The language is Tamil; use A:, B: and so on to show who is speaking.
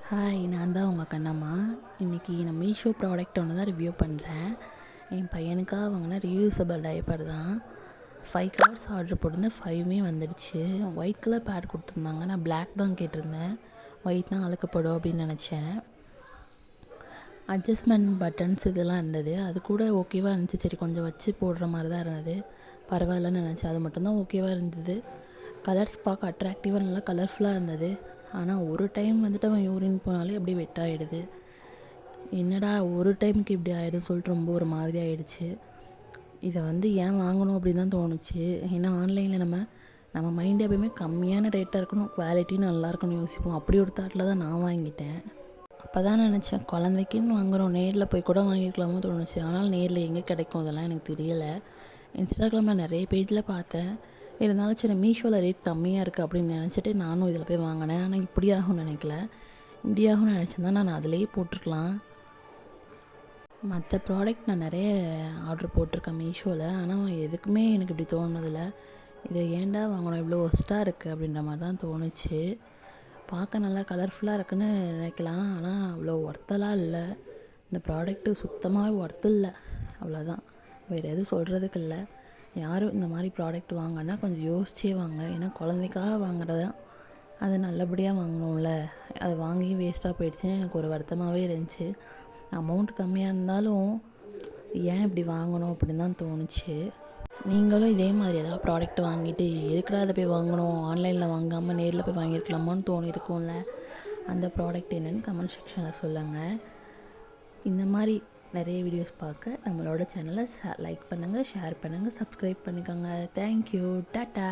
A: ஹாய், நான் தான் உங்கள் கண்ணம்மா. இன்றைக்கி நான் மீஷோ ப்ராடக்ட் ஒன்று தான் ரிவ்யூ பண்ணுறேன். என் பையனுக்காக வாங்கின ரியூசபிள் டைப்பர் தான். 5 கலர்ஸ் ஆர்டர் போட்டிருந்தேன், 5மே வந்துடுச்சு. ஒயிட் கலர் பேட் கொடுத்துருந்தாங்க, நான் பிளாக் தான் கேட்டிருந்தேன். ஒயிட்னா அழுக்கப்படும் அப்படின்னு நினச்சேன். அட்ஜஸ்ட்மெண்ட் பட்டன்ஸ் இதெல்லாம் இருந்தது, அது கூட ஓகேவாக இருந்துச்சு. சரி, கொஞ்சம் வச்சு போடுற மாதிரி தான் இருந்தது, பரவாயில்லன்னு நினச்சேன். அது மட்டும்தான் ஓகேவாக இருந்தது. கலர்ஸ் பார்க்க அட்ராக்டிவாக நல்லா கலர்ஃபுல்லாக இருந்தது. ஆனால் ஒரு டைம் வந்துட்டு அவன் யூரின் போனாலே அப்படியே வெட்டாயிடுது. என்னடா ஒரு டைமுக்கு இப்படி ஆகிடுன்னு சொல்லிட்டு ரொம்ப ஒரு மாதிரி ஆகிடுச்சு. இதை ஏன் வாங்கணும் அப்படின்னு தான் தோணுச்சு. ஏன்னா ஆன்லைனில் நம்ம மைண்டு எப்பயுமே கம்மியான ரேட்டாக இருக்கணும், குவாலிட்டி நல்லா இருக்கணும் யோசிப்போம். அப்படி ஒரு தாட்டில் தான் நான் வாங்கிட்டேன். அப்போ தான் நினச்சேன், குழந்தைக்குன்னு வாங்குகிறோம், நேரில் போய் கூட வாங்கியிருக்கலாமோ தோணுச்சு. ஆனால் நேரில் எங்கே கிடைக்கும் அதெல்லாம் எனக்கு தெரியலை. இன்ஸ்டாகிராமில் நிறைய பேஜில் பார்த்தேன். இருந்தாலும் சரி, மீஷோவில் ரேட் கம்மியாக இருக்குது அப்படின்னு நினச்சிட்டு நானும் இதில் போய் வாங்கினேன். ஆனால் இப்படி ஆகும்னு நினைக்கல. இப்படி ஆகும்னு நினச்சிருந்தா நான் அதிலேயே போட்டிருக்கலாம். மற்ற ப்ராடக்ட் நான் நிறைய ஆர்டர் போட்டிருக்கேன் மீஷோவில், ஆனால் எதுக்குமே எனக்கு இப்படி தோணுதில்லை. இதை ஏன்டா வாங்கணும், இவ்வளோ ஒஸ்ட்டாக இருக்குது அப்படின்ற மாதிரி தான் தோணுச்சு. பார்க்க நல்லா கலர்ஃபுல்லாக இருக்குன்னு நினைக்கலாம், ஆனால் அவ்வளோ ஒர்த்தெல்லாம் இல்லை. இந்த ப்ராடக்ட்டு சுத்தமாகவே ஒர்த்து இல்லை, அவ்வளோதான். வேறு எதுவும் சொல்கிறதுக்கு இல்லை. யாரும் இந்த மாதிரி ப்ராடக்ட் வாங்கினா கொஞ்சம் யோசிச்சே வாங்க. ஏன்னா குழந்தைக்காக வாங்குறது, அது நல்லபடியாக வாங்கணும்ல. அது வாங்கி வேஸ்ட்டாக போயிடுச்சுன்னு எனக்கு ஒரு வருத்தமாகவே இருந்துச்சு. அமௌண்ட் கம்மியாக இருந்தாலும் ஏன் இப்படி வாங்கணும் அப்படின்னு தான் தோணுச்சு. நீங்களும் இதே மாதிரி ஏதாவது ப்ராடக்ட் வாங்கிட்டு எதுக்குடா அதை போய் வாங்கணும், ஆன்லைனில் வாங்காமல் நேரில் போய் வாங்கியிருக்கலாமான்னு தோணியிருக்கும்ல. அந்த ப்ராடக்ட் என்னென்னு கமெண்ட் செக்ஷனில் சொல்லுங்கள். இந்த மாதிரி நிறைய வீடியோஸ் பார்க்க நம்மளோட சேனலை லைக் பண்ணுங்கள், ஷேர் பண்ணுங்கள், சப்ஸ்கிரைப் பண்ணிக்கோங்க. Thank you, tata.